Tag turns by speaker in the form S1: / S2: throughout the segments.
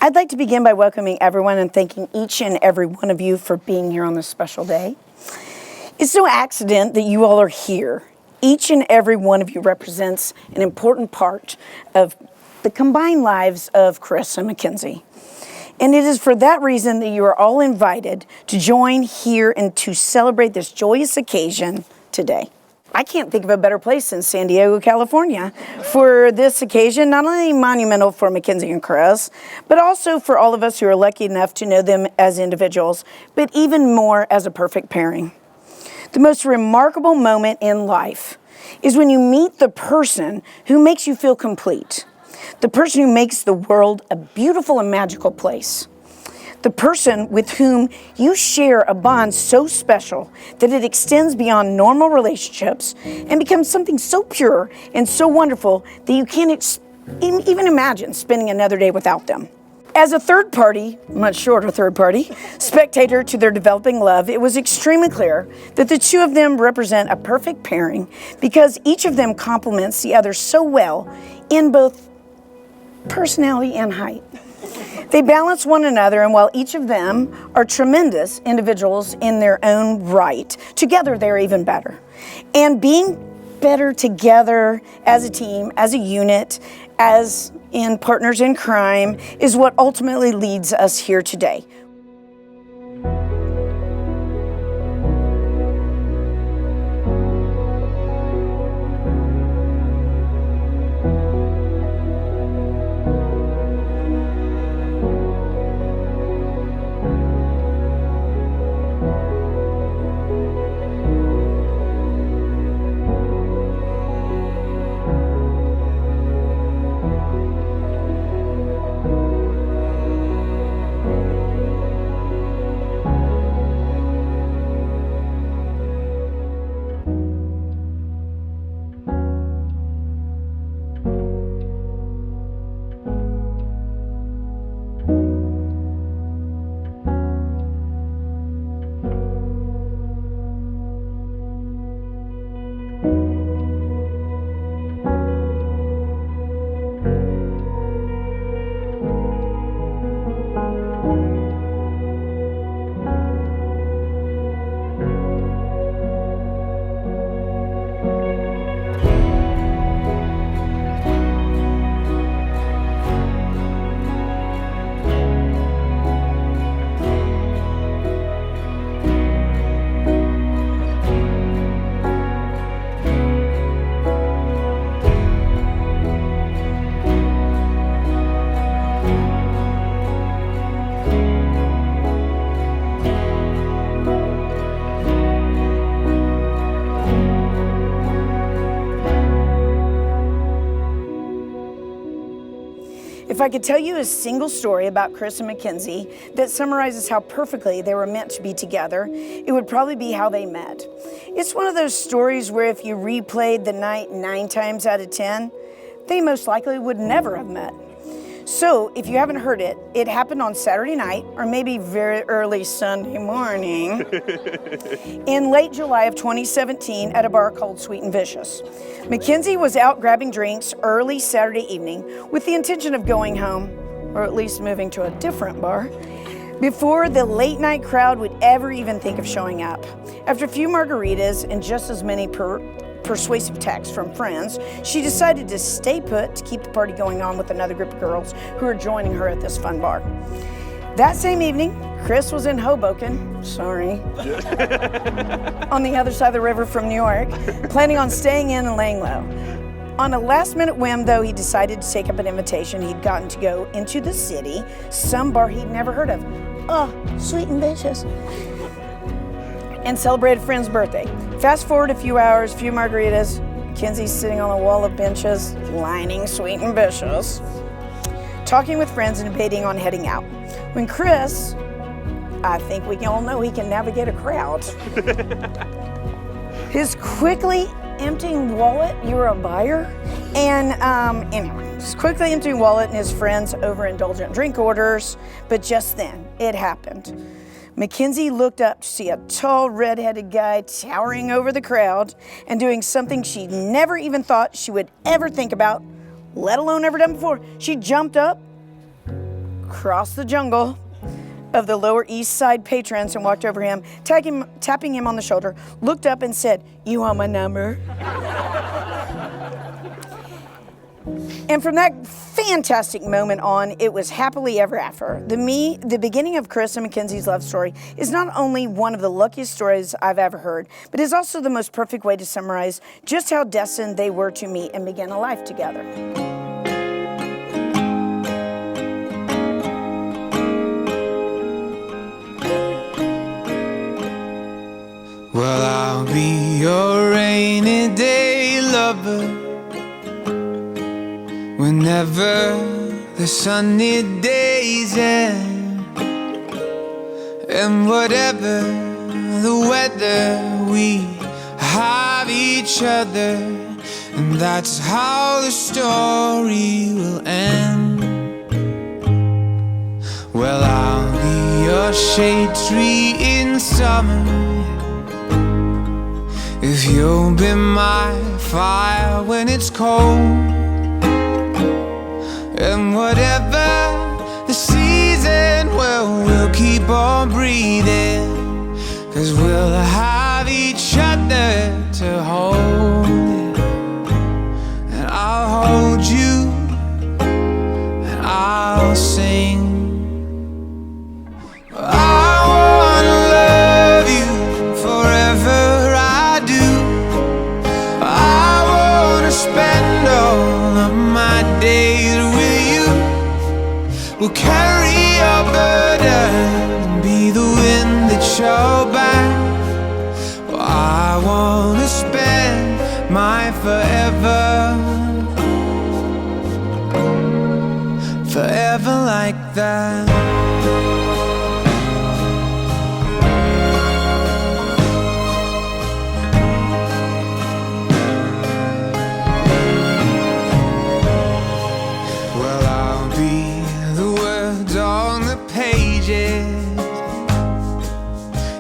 S1: I'd like to begin by welcoming everyone and thanking each and every one of you for being here on this special day. It's no accident that you all are here. Each and every one of you represents an important part of the combined lives of Chris and Mackenzie. And it is for that reason that you are all invited to join here and to celebrate this joyous occasion today. I can't think of a better place than San Diego, California for this occasion, not only monumental for Mackenzie and Chris, but also for all of us who are lucky enough to know them as individuals, but even more as a perfect pairing. The most remarkable moment in life is when you meet the person who makes you feel complete, the person who makes the world a beautiful and magical place. The person with whom you share a bond so special that it extends beyond normal relationships and becomes something so pure and so wonderful that you can't even imagine spending another day without them. As a third party, much shorter third party, spectator to their developing love, it was extremely clear that the two of them represent a perfect pairing because each of them complements the other so well in both personality and height. They balance one another, and while each of them are tremendous individuals in their own right, together they're even better. And being better together as a team, as a unit, as in partners in crime, is what ultimately leads us here today. If I could tell you a single story about Chris and Mackenzie that summarizes how perfectly they were meant to be together, it would probably be how they met. It's one of those stories where if you replayed the night 9 times out of 10, they most likely would never have met. So if you haven't heard it, it happened on Saturday night, or maybe very early Sunday morning, in late July of 2017 at a bar called Sweet and Vicious. Mackenzie was out grabbing drinks early Saturday evening with the intention of going home, or at least moving to a different bar, before the late night crowd would ever even think of showing up. After a few margaritas and just as many persuasive texts from friends, she decided to stay put to keep the party going on with another group of girls who were joining her at this fun bar. That same evening, Chris was in Hoboken, on the other side of the river from New York, planning on staying in and laying low. On a last-minute whim, though, he decided to take up an invitation he'd gotten to go into the city, some bar he'd never heard of. Sweet and Vicious. And celebrate a friend's birthday. Fast forward a few hours, a few margaritas, Mackenzie's sitting on a wall of benches, lining Sweet and Vicious, talking with friends and debating on heading out. When Chris, I think we all know he can navigate a crowd, his quickly emptying wallet, you were a buyer? And anyway, just quickly emptying wallet and his friends' overindulgent drink orders, but just then, it happened. Mackenzie looked up to see a tall, red-headed guy towering over the crowd and doing something she never even thought she would ever think about, let alone ever done before. She jumped up, across the jungle of the Lower East Side patrons and walked over him, tapping him on the shoulder, looked up and said, "You want my number?" And from that fantastic moment on, it was happily ever after. The beginning of Chris and Mackenzie's love story is not only one of the luckiest stories I've ever heard, but is also the most perfect way to summarize just how destined they were to meet and begin a life together.
S2: Well, I'll be your rainy day lover whenever the sunny days end, and whatever the weather, we have each other, and that's how the story will end. Well, I'll be your shade tree in summer if you'll be my fire when it's cold. And whatever the season, well, we'll keep on breathing, 'cause we'll have each other to hold. And I'll hold you and I'll sing. I wanna love you forever, I do. I wanna spend all of my days with you. We'll carry your burden, be the wind at your back. Well, I wanna spend my forever, forever like that.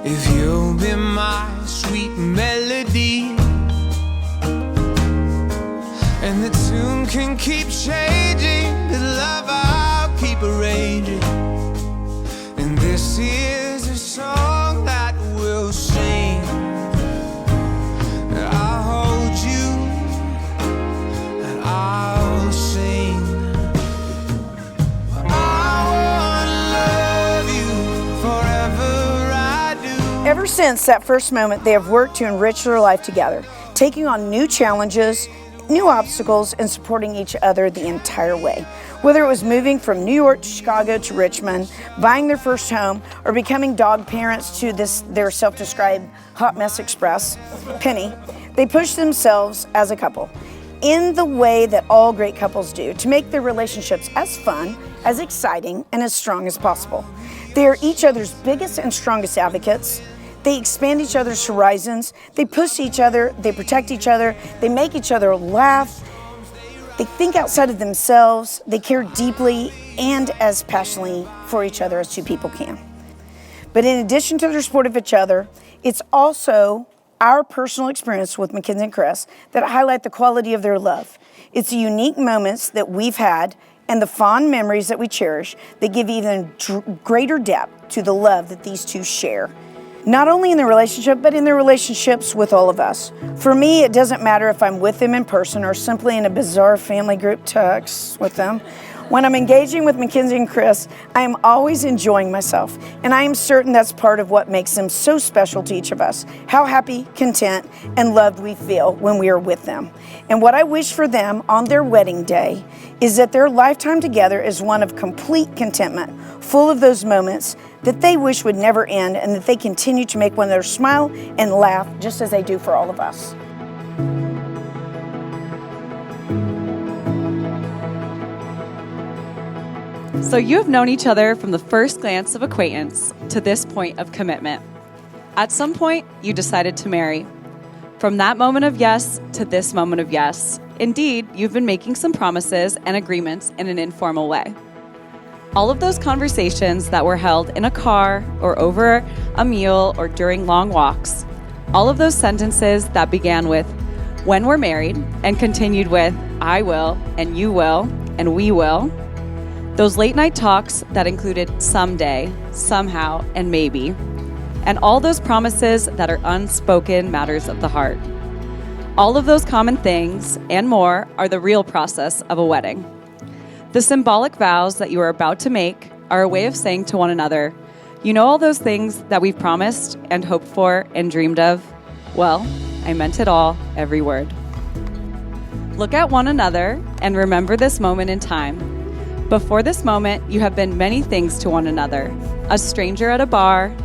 S2: If you'll be my sweet melody, and the tune can keep changing, but love I'll keep arranging. And this is a song that we'll sing. I'll hold you and I'll sing.
S1: Ever since that first moment, they have worked to enrich their life together, taking on new challenges, new obstacles, and supporting each other the entire way. Whether it was moving from New York to Chicago to Richmond, buying their first home, or becoming dog parents to their self-described hot mess express, Penny, they pushed themselves as a couple in the way that all great couples do to make their relationships as fun, as exciting, and as strong as possible. They are each other's biggest and strongest advocates. They expand each other's horizons. They push each other. They protect each other. They make each other laugh. They think outside of themselves. They care deeply and as passionately for each other as two people can. But in addition to their support of each other, it's also our personal experience with Mackenzie and Chris that highlight the quality of their love. It's the unique moments that we've had and the fond memories that we cherish that give even greater depth to the love that these two share. Not only in their relationship, but in their relationships with all of us. For me, it doesn't matter if I'm with them in person or simply in a bizarre family group text with them. When I'm engaging with Mackenzie and Chris, I am always enjoying myself, and I am certain that's part of what makes them so special to each of us, how happy, content, and loved we feel when we are with them. And what I wish for them on their wedding day is that their lifetime together is one of complete contentment, full of those moments that they wish would never end, and that they continue to make one another smile and laugh just as they do for all of us.
S3: So you have known each other from the first glance of acquaintance to this point of commitment. At some point, you decided to marry. From that moment of yes to this moment of yes, indeed, you've been making some promises and agreements in an informal way. All of those conversations that were held in a car or over a meal or during long walks, all of those sentences that began with, "when we're married," and continued with, "I will," and "you will," and "we will," Those late night talks that included someday, somehow, and maybe. And all those promises that are unspoken matters of the heart. All of those common things and more are the real process of a wedding. The symbolic vows that you are about to make are a way of saying to one another, you know all those things that we've promised and hoped for and dreamed of? Well, I meant it all, every word. Look at one another and remember this moment in time. Before this moment, you have been many things to one another. A stranger at a bar,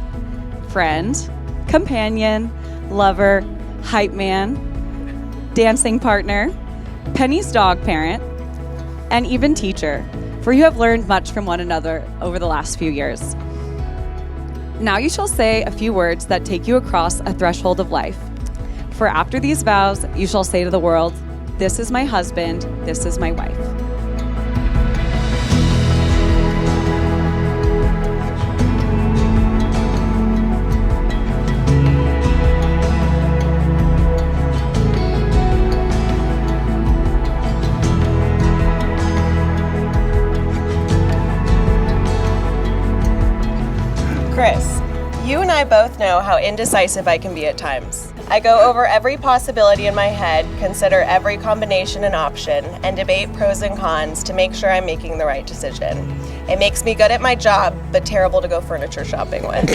S3: friend, companion, lover, hype man, dancing partner, Penny's dog parent, and even teacher, for you have learned much from one another over the last few years. Now you shall say a few words that take you across a threshold of life. For after these vows, you shall say to the world, this is my husband, this is my wife.
S4: Chris, you and I both know how indecisive I can be at times. I go over every possibility in my head, consider every combination and option, and debate pros and cons to make sure I'm making the right decision. It makes me good at my job, but terrible to go furniture shopping with.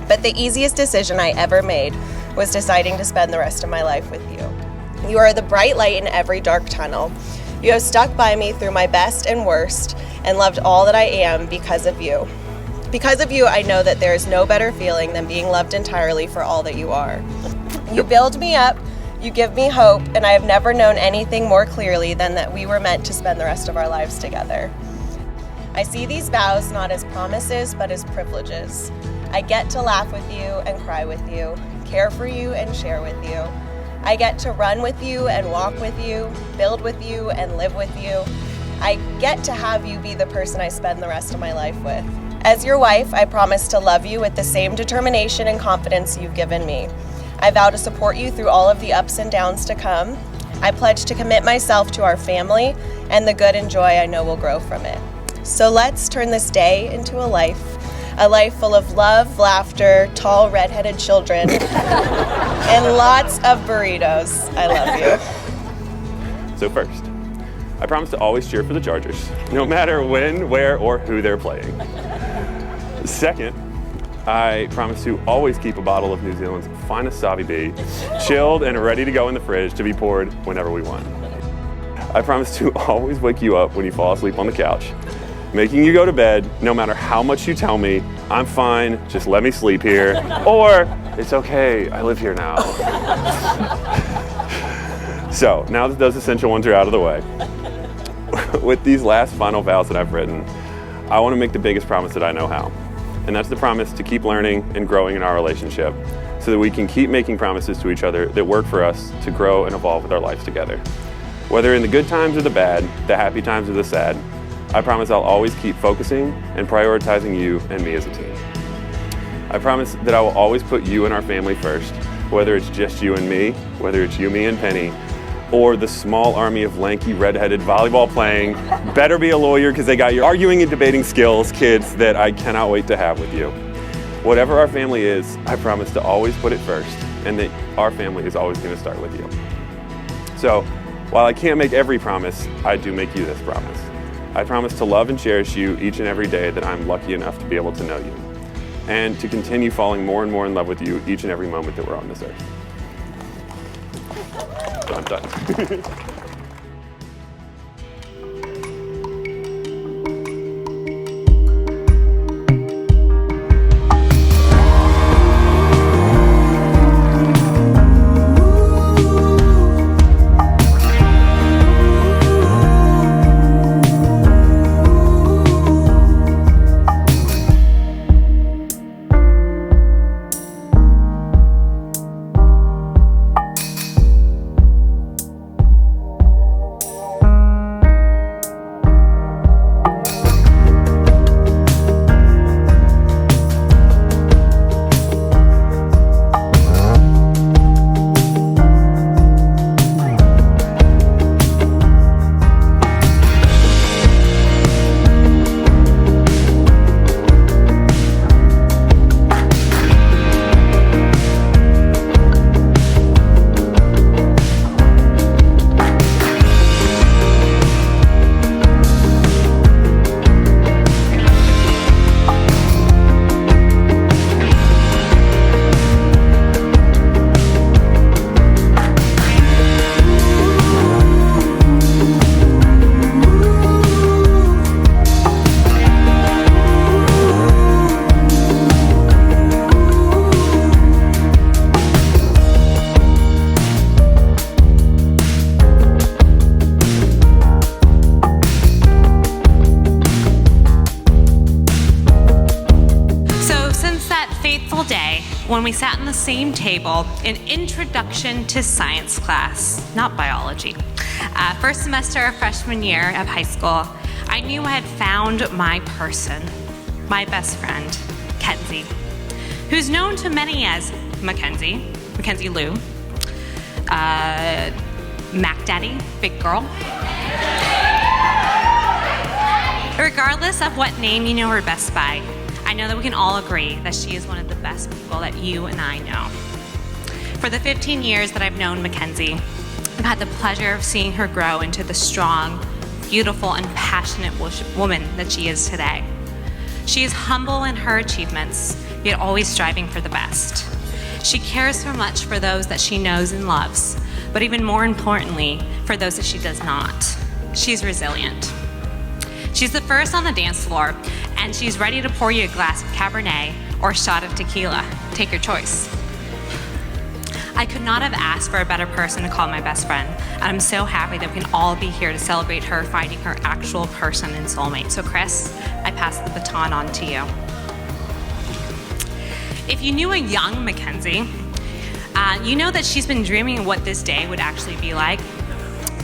S4: But the easiest decision I ever made was deciding to spend the rest of my life with you. You are the bright light in every dark tunnel. You have stuck by me through my best and worst, and loved all that I am because of you. Because of you, I know that there is no better feeling than being loved entirely for all that you are. You build me up, you give me hope, and I have never known anything more clearly than that we were meant to spend the rest of our lives together. I see these vows not as promises, but as privileges. I get to laugh with you and cry with you, care for you and share with you. I get to run with you and walk with you, build with you and live with you. I get to have you be the person I spend the rest of my life with. As your wife, I promise to love you with the same determination and confidence you've given me. I vow to support you through all of the ups and downs to come. I pledge to commit myself to our family and the good and joy I know will grow from it. So let's turn this day into a life full of love, laughter, tall redheaded children, and lots of burritos. I love you.
S5: So first, I promise to always cheer for the Chargers, no matter when, where, or who they're playing. Second, I promise to always keep a bottle of New Zealand's finest Savi B, chilled and ready to go in the fridge to be poured whenever we want. I promise to always wake you up when you fall asleep on the couch, making you go to bed no matter how much you tell me, I'm fine, just let me sleep here, or it's okay, I live here now. So, now that those essential ones are out of the way, with these last final vows that I've written, I want to make the biggest promise that I know how. And that's the promise to keep learning and growing in our relationship so that we can keep making promises to each other that work for us to grow and evolve with our lives together. Whether in the good times or the bad, the happy times or the sad, I promise I'll always keep focusing and prioritizing you and me as a team. I promise that I will always put you and our family first, whether it's just you and me, whether it's you, me, and Penny, or the small army of lanky, redheaded, volleyball-playing, better be a lawyer because they got your arguing and debating skills, kids that I cannot wait to have with you. Whatever our family is, I promise to always put it first, and that our family is always going to start with you. So, while I can't make every promise, I do make you this promise. I promise to love and cherish you each and every day that I'm lucky enough to be able to know you, and to continue falling more and more in love with you each and every moment that we're on this earth. I'm done.
S6: when we sat on the same table in Introduction to Science class, not biology. First semester of freshman year of high school, I knew I had found my person, my best friend, Kenzie, who's known to many as Mackenzie Lou, Mac Daddy, Big Girl. Regardless of what name you know her best by, I know that we can all agree that she is one of the best people that you and I know. For the 15 years that I've known Mackenzie, I've had the pleasure of seeing her grow into the strong, beautiful, and passionate woman that she is today. She is humble in her achievements, yet always striving for the best. She cares so much for those that she knows and loves, but even more importantly, for those that she does not. She's resilient. She's the first on the dance floor, and she's ready to pour you a glass of Cabernet or a shot of tequila. Take your choice. I could not have asked for a better person to call my best friend, and I'm so happy that we can all be here to celebrate her finding her actual person and soulmate. So Chris, I pass the baton on to you. If you knew a young Mackenzie, you know that she's been dreaming what this day would actually be like,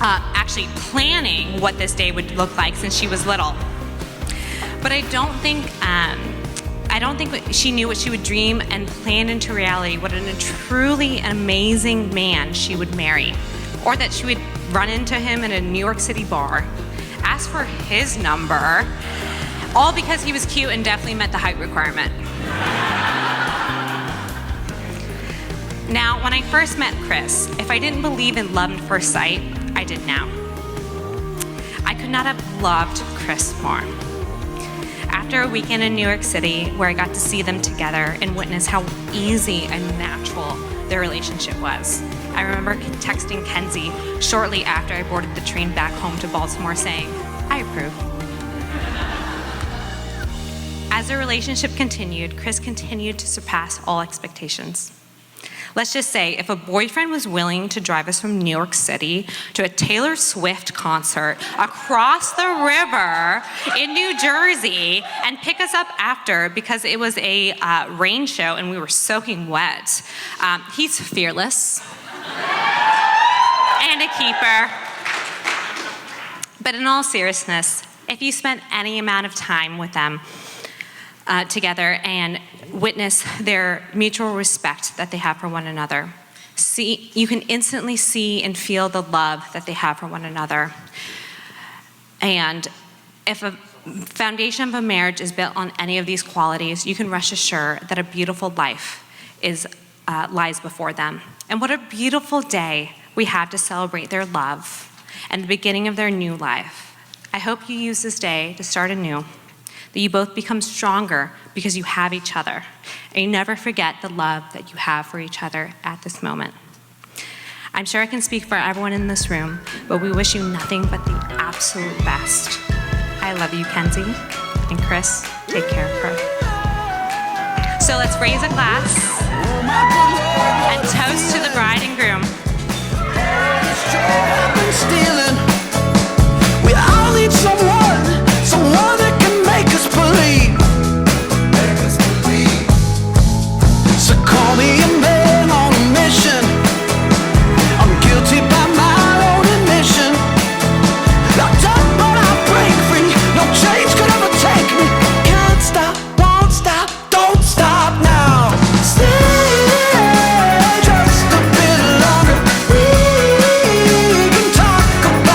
S6: actually planning what this day would look like since she was little. But I don't think she knew what she would dream and plan into reality, what a truly amazing man she would marry, or that she would run into him in a New York City bar, ask for his number, all because he was cute and definitely met the height requirement. Now, when I first met Chris, if I didn't believe in love at first sight, I did now. I could not have loved Chris more. After a weekend in New York City where I got to see them together and witness how easy and natural their relationship was, I remember texting Kenzie shortly after I boarded the train back home to Baltimore saying, I approve. As their relationship continued, Chris continued to surpass all expectations. Let's just say, if a boyfriend was willing to drive us from New York City to a Taylor Swift concert across the river in New Jersey and pick us up after because it was a rain show and we were soaking wet, he's fearless and a keeper. But in all seriousness, if you spent any amount of time with them together and witness their mutual respect that they have for one another, you can instantly see and feel the love that they have for one another. And if a foundation of a marriage is built on any of these qualities, you can rest assured that a beautiful life lies before them. And what a beautiful day we have to celebrate their love and the beginning of their new life. I hope you use this day to start anew, that you both become stronger because you have each other, and you never forget the love that you have for each other at this moment. I'm sure I can speak for everyone in this room, but we wish you nothing but the absolute best. I love you, Kenzie, and Chris, take care of her. So let's raise a glass and toast to the bride and groom.
S2: We all need someone that can make us believe. So call me a man on a mission. I'm guilty by my own admission. Locked up but I break free. No change could ever take me. Can't stop, won't stop, don't stop now. Stay just a bit longer. We can talk about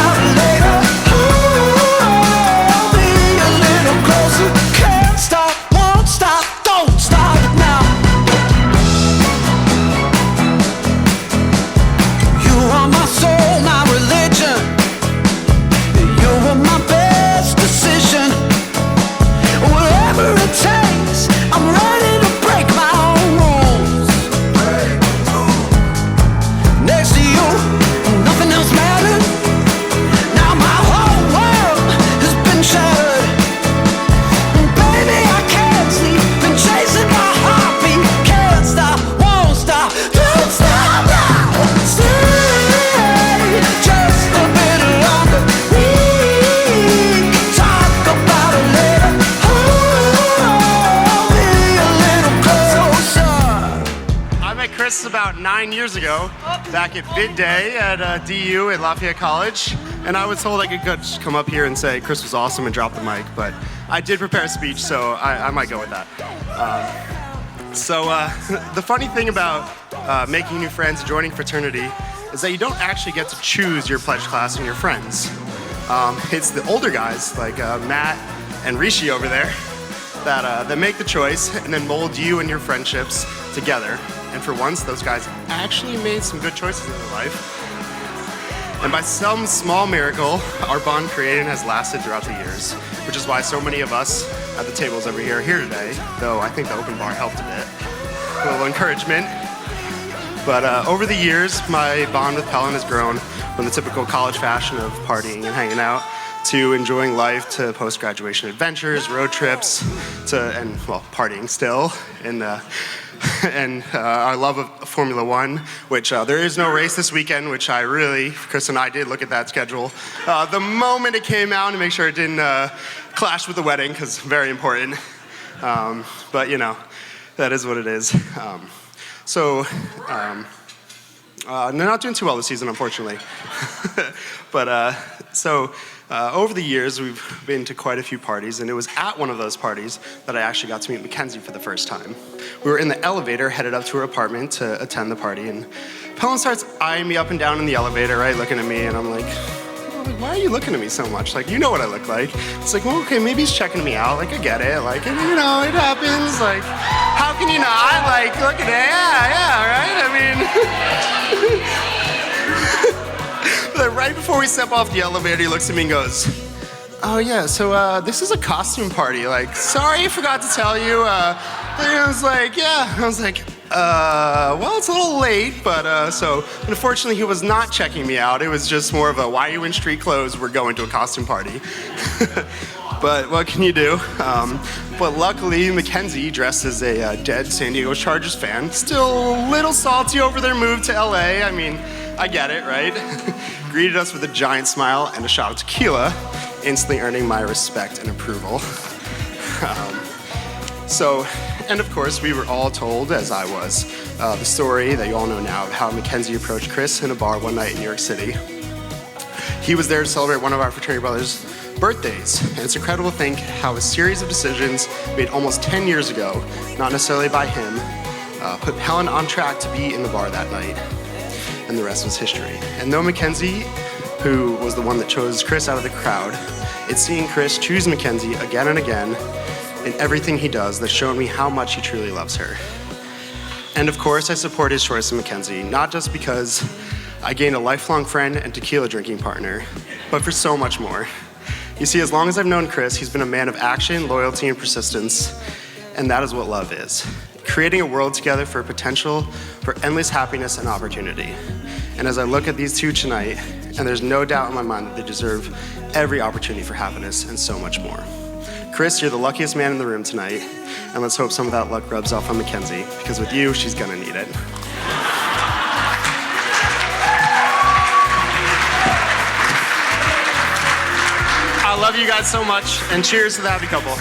S7: about 9 years ago, back at bid day at DU at Lafayette College, and I was told I could just come up here and say Chris was awesome and drop the mic, but I did prepare a speech, so I might go with that. The funny thing about making new friends and joining fraternity is that you don't actually get to choose your pledge class and your friends. It's the older guys like Matt and Rishi over there that make the choice and then mold you and your friendships together. And for once, those guys actually made some good choices in their life. And by some small miracle, our bond created has lasted throughout the years, which is why so many of us at the tables over here are here today, though I think the open bar helped a bit. A little encouragement. But over the years, my bond with Pelham has grown from the typical college fashion of partying and hanging out to enjoying life, to post-graduation adventures, road trips, and partying still, and our love of Formula One, which there is no race this weekend, which Chris and I did look at that schedule the moment it came out to make sure it didn't clash with the wedding, because very important. But that is what it is. They're not doing too well this season, unfortunately. But over the years, we've been to quite a few parties, and it was at one of those parties that I actually got to meet Mackenzie for the first time. We were in the elevator, headed up to her apartment to attend the party, and Pelham starts eyeing me up and down in the elevator, right, looking at me, and I'm like, why are you looking at me so much? Like, you know what I look like. It's like, well, okay, maybe he's checking me out. Like, I get it. Like, it happens. Like, how can you not? Like, look at it. Yeah, right? I mean... But right before we step off the elevator, he looks at me and goes, oh, yeah, so this is a costume party. Like, sorry, I forgot to tell you. And I was like, yeah. I was like, well, it's a little late, but unfortunately, he was not checking me out. It was just more of a, why are you in street clothes? We're going to a costume party. But what can you do? But luckily, Mackenzie, dressed as a dead San Diego Chargers fan, still a little salty over their move to LA. I mean, I get it, right? Greeted us with a giant smile and a shot of tequila, instantly earning my respect and approval. And of course, we were all told, as I was, the story that you all know now of how Mackenzie approached Chris in a bar one night in New York City. He was there to celebrate one of our fraternity brothers' birthdays, and it's incredible to think how a series of decisions made almost 10 years ago, not necessarily by him, put Helen on track to be in the bar that night, and the rest was history. And though Mackenzie, who was the one that chose Chris out of the crowd, it's seeing Chris choose Mackenzie again and again in everything he does that showed me how much he truly loves her. And of course, I support his choice of Mackenzie, not just because I gained a lifelong friend and tequila drinking partner, but for so much more. You see, as long as I've known Chris, he's been a man of action, loyalty, and persistence, and that is what love is. Creating a world together for potential, for endless happiness and opportunity. And as I look at these two tonight, and there's no doubt in my mind that they deserve every opportunity for happiness and so much more. Chris, you're the luckiest man in the room tonight, and let's hope some of that luck rubs off on Mackenzie, because with you, she's gonna need it. I love you guys so much, and cheers to the happy couple.